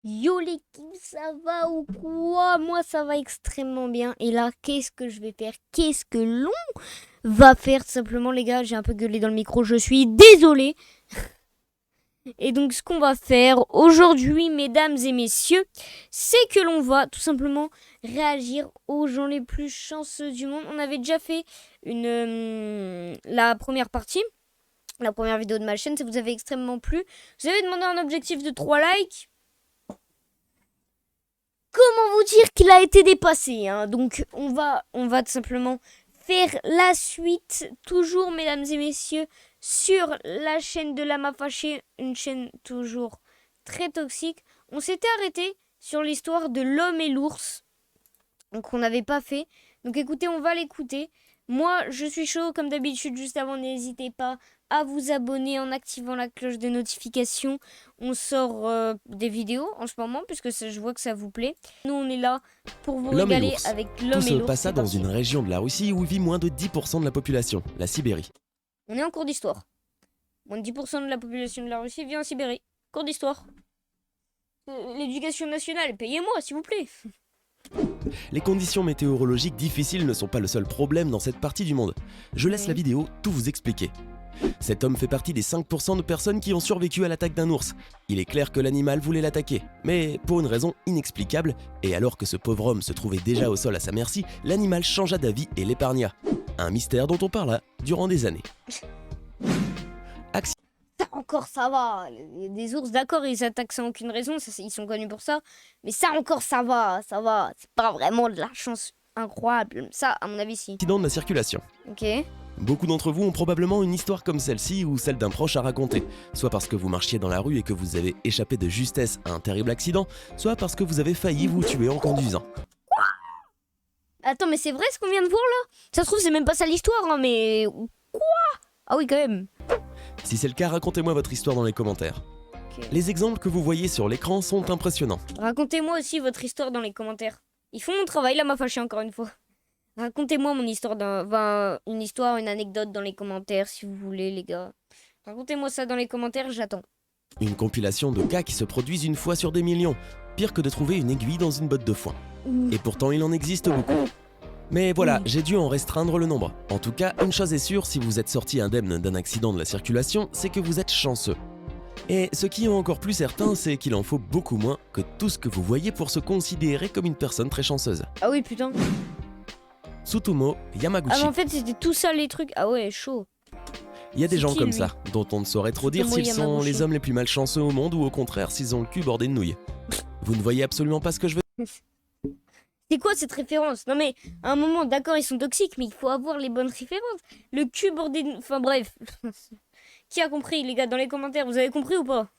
Yo l'équipe, ça va ou quoi? Moi ça va extrêmement bien. Et là, qu'est-ce que je vais faire? Qu'est-ce que l'on va faire? Tout simplement les gars, j'ai un peu gueulé dans le micro, je suis désolé. Et donc ce qu'on va faire aujourd'hui, mesdames et messieurs, c'est que l'on va tout simplement réagir aux gens les plus chanceux du monde. On avait déjà fait la première partie, la première vidéo de ma chaîne, ça vous avait extrêmement plu. Vous avez demandé un objectif de 3 likes. Comment vous dire qu'il a été dépassé, hein. Donc on va tout simplement faire la suite, toujours mesdames et messieurs, sur la chaîne de Lama Fâché, une chaîne toujours très toxique. On s'était arrêté sur l'histoire de l'homme et l'ours, donc on n'avait pas fait. Donc écoutez, on va l'écouter. Moi, je suis chaud, comme d'habitude, juste avant, n'hésitez pas à vous abonner en activant la cloche de notification. On sort des vidéos en ce moment, puisque je vois que ça vous plaît. Nous, on est là pour vous L'homme et régaler l'ours. avec Tout l'homme se et l'ours. passa dans une région de la Russie où vit moins de 10% de la population, la Sibérie. On est en cours d'histoire. Moins de 10% de la population de la Russie vit en Sibérie. Cours d'histoire. L'éducation nationale, payez-moi, s'il vous plaît. Les conditions météorologiques difficiles ne sont pas le seul problème dans cette partie du monde. Je laisse la vidéo tout vous expliquer. Cet homme fait partie des 5% de personnes qui ont survécu à l'attaque d'un ours. Il est clair que l'animal voulait l'attaquer, mais pour une raison inexplicable, et alors que ce pauvre homme se trouvait déjà au sol à sa merci, l'animal changea d'avis et l'épargna. Un mystère dont on parla durant des années. Ça encore, ça va. Des ours, d'accord, ils attaquent sans aucune raison, ils sont connus pour ça. Mais ça encore, ça va, ça va. C'est pas vraiment de la chance incroyable. Ça, à mon avis, si. Accident de la circulation. Ok. Beaucoup d'entre vous ont probablement une histoire comme celle-ci ou celle d'un proche à raconter, soit parce que vous marchiez dans la rue et que vous avez échappé de justesse à un terrible accident, soit parce que vous avez failli vous tuer en conduisant. Attends, mais c'est vrai ce qu'on vient de voir là? Ça se trouve, c'est même pas ça l'histoire, hein, mais. Quoi? Ah oui, quand même. Si c'est le cas, racontez-moi votre histoire dans les commentaires. Ok. Les exemples que vous voyez sur l'écran sont impressionnants. Racontez-moi aussi votre histoire dans les commentaires. Ils font mon travail, là, m'a fâché encore une fois. Racontez-moi mon histoire une histoire, une anecdote dans les commentaires, si vous voulez, les gars. Racontez-moi ça dans les commentaires, j'attends. Une compilation de cas qui se produisent une fois sur des millions. Pire que de trouver une aiguille dans une botte de foin. Et pourtant, il en existe beaucoup. Mais voilà, j'ai dû en restreindre le nombre. En tout cas, une chose est sûre, si vous êtes sorti indemne d'un accident de la circulation, c'est que vous êtes chanceux. Et ce qui est encore plus certain, c'est qu'il en faut beaucoup moins que tout ce que vous voyez pour se considérer comme une personne très chanceuse. Ah oui, putain. Tsutomu Yamaguchi. Ah, mais en fait, c'était tout ça les trucs. Ah ouais, chaud. Il y a des C'est gens qui, comme lui? ça, dont on ne saurait trop dire Tsutomu s'ils sont Yamaguchi. les hommes les plus malchanceux au monde ou au contraire s'ils ont le cul bordé de nouilles. Vous ne voyez absolument pas ce que je veux dire. C'est quoi cette référence? Non mais, à un moment, d'accord, ils sont toxiques, mais il faut avoir les bonnes références. Le cul bordé de... Enfin bref. Qui a compris, les gars, dans les commentaires? Vous avez compris ou pas?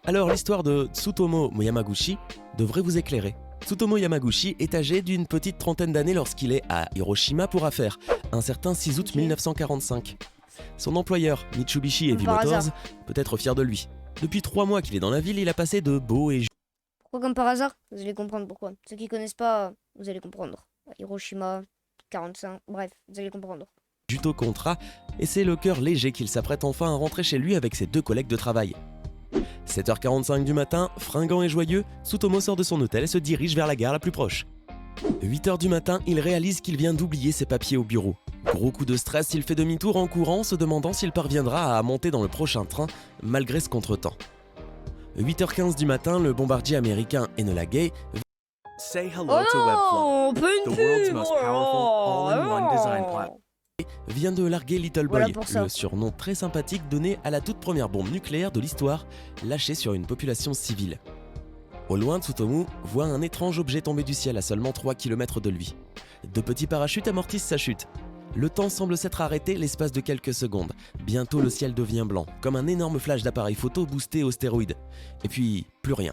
Alors l'histoire de Tsutomu Yamaguchi devrait vous éclairer. Tsutomu Yamaguchi est âgé d'une petite trentaine d'années lorsqu'il est à Hiroshima pour affaires, un certain 6 août 1945. Son employeur, Mitsubishi Heavy Par Motors, hasard. peut être fier de lui. Depuis 3 mois qu'il est dans la ville, il a passé de beaux et Pourquoi comme par hasard? Vous allez comprendre pourquoi. Ceux qui connaissent pas, vous allez comprendre. Hiroshima, 45, bref, vous allez comprendre. juteux contrats, et c'est le cœur léger qu'il s'apprête enfin à rentrer chez lui avec ses 2 collègues de travail. 7h45 du matin, fringant et joyeux, Tsutomu sort de son hôtel et se dirige vers la gare la plus proche. 8h du matin, il réalise qu'il vient d'oublier ses papiers au bureau. Gros coup de stress, il fait demi-tour en courant, se demandant s'il parviendra à monter dans le prochain train, malgré ce contretemps. 8h15 du matin, le bombardier américain Enola Gay Say hello to Webflow, Oh, pas une the world's pub. most powerful all-in-one design platform. vient de larguer Little Voilà Boy, pour ça. le surnom très sympathique donné à la toute première bombe nucléaire de l'histoire, lâchée sur une population civile. Au loin, Tsutomu voit un étrange objet tomber du ciel à seulement 3 km de lui. 2 petits parachutes amortissent sa chute. Le temps semble s'être arrêté l'espace de quelques secondes. Bientôt le ciel devient blanc, comme un énorme flash d'appareil photo boosté aux stéroïdes. Et puis, plus rien.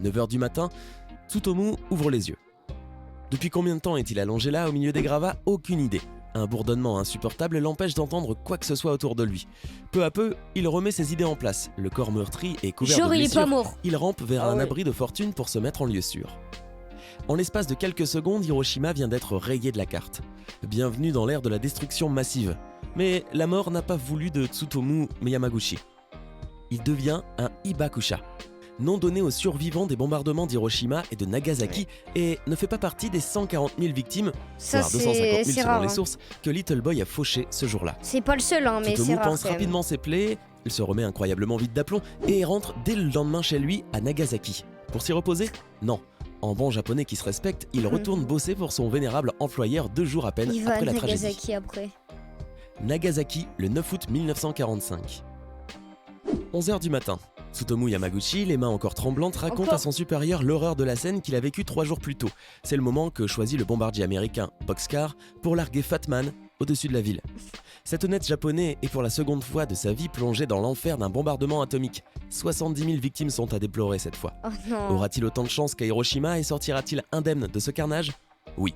9h du matin, Tsutomu ouvre les yeux. Depuis combien de temps est-il allongé là au milieu des gravats? Aucune idée. Un bourdonnement insupportable l'empêche d'entendre quoi que ce soit autour de lui. Peu à peu, il remet ses idées en place. Le corps meurtri et couvert Genre, de il est pas blessures, mort. il rampe vers Ah un ouais. abri de fortune pour se mettre en lieu sûr. En l'espace de quelques secondes, Hiroshima vient d'être rayé de la carte. Bienvenue dans l'ère de la destruction massive. Mais la mort n'a pas voulu de Tsutomu Yamaguchi. Il devient un Hibakusha. nom donné aux survivants des bombardements d'Hiroshima et de Nagasaki, et ne fait pas partie des 140 000 victimes, Ça, voire 250 000 c'est selon rare. les Hein. sources, que Little Boy a fauché ce jour-là. C'est pas le seul, hein, mais Tsutomu c'est rare. pense quand même. rapidement ses plaies, il se remet incroyablement vite d'aplomb et rentre dès le lendemain chez lui à Nagasaki. Pour s'y reposer? Non. En bon japonais qui se respecte, il retourne bosser pour son vénérable employeur 2 jours à peine Il va à après la tragédie. Nagasaki après. Nagasaki, le 9 août 1945. 11h du matin. Tsutomu Yamaguchi, les mains encore tremblantes, raconte Encore à son supérieur l'horreur de la scène qu'il a vécue 3 jours plus tôt. C'est le moment que choisit le bombardier américain Boxcar pour larguer Fatman au-dessus de la ville. Cet honnête japonais est pour la seconde fois de sa vie plongé dans l'enfer d'un bombardement atomique. 70 000 victimes sont à déplorer cette fois. Oh non. Aura-t-il autant de chance qu'à Hiroshima et sortira-t-il indemne de ce carnage? Oui,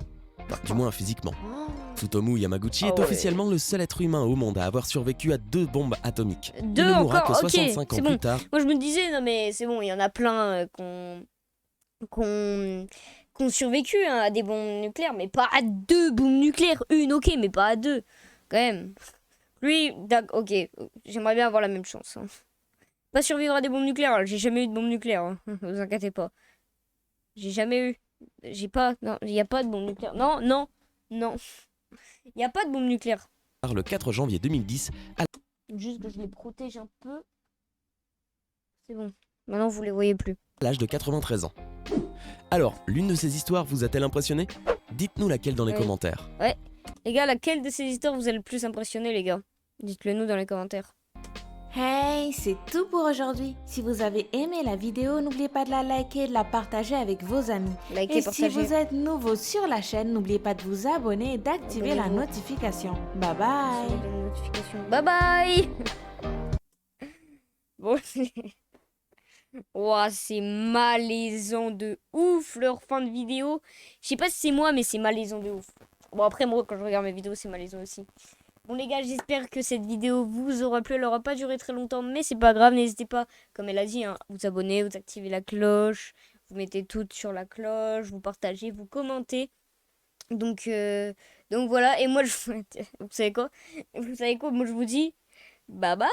du moins physiquement. Oh. Tsutomu Yamaguchi est ouais. officiellement le seul être humain au monde à avoir survécu à 2 bombes atomiques. Il 2 ne mourra encore, que ok, 65 ans c'est plus bon. tard. Moi je me disais, non mais c'est bon, il y en a plein qu'on survécu hein, à des bombes nucléaires, mais pas à 2 bombes nucléaires. Une, ok, mais pas à 2. Quand même. Lui, ok, j'aimerais bien avoir la même chance. Hein. Pas survivre à des bombes nucléaires, j'ai jamais eu de bombes nucléaires, hein. Vous inquiétez pas. J'ai jamais eu. J'ai pas. Non, il n'y a pas de bombe nucléaire. Non, non, non. Il n'y a pas de bombe nucléaire. Le 4 janvier 2010, Juste que je les protège un peu. C'est bon. Maintenant, vous les voyez plus. à l'âge de 93 ans. Alors, l'une de ces histoires vous a-t-elle impressionné? Dites-nous laquelle dans les Oui. commentaires. Les gars, laquelle de ces histoires vous a le plus impressionné, les gars? Dites-le nous dans les commentaires. Hey, c'est tout pour aujourd'hui. Si vous avez aimé la vidéo, n'oubliez pas de la liker et de la partager avec vos amis. Likez, Et si partagez. vous êtes nouveau sur la chaîne, n'oubliez pas de vous abonner et d'activer la Abonnez-vous. notification. Bye bye. Les notifications. Bye bye. Bon, ouah, c'est malaisant de ouf leur fin de vidéo. Je sais pas si c'est moi, mais c'est malaisant de ouf. Bon, après, moi, quand je regarde mes vidéos, c'est malaisant aussi. Bon, les gars, j'espère que cette vidéo vous aura plu. Elle aura pas duré très longtemps, mais c'est pas grave. N'hésitez pas, comme elle a dit, hein, vous abonner, vous activez la cloche. Vous mettez toutes sur la cloche, vous partagez, vous commentez. Donc voilà. Et moi, vous savez quoi? Moi, je vous dis bye bye.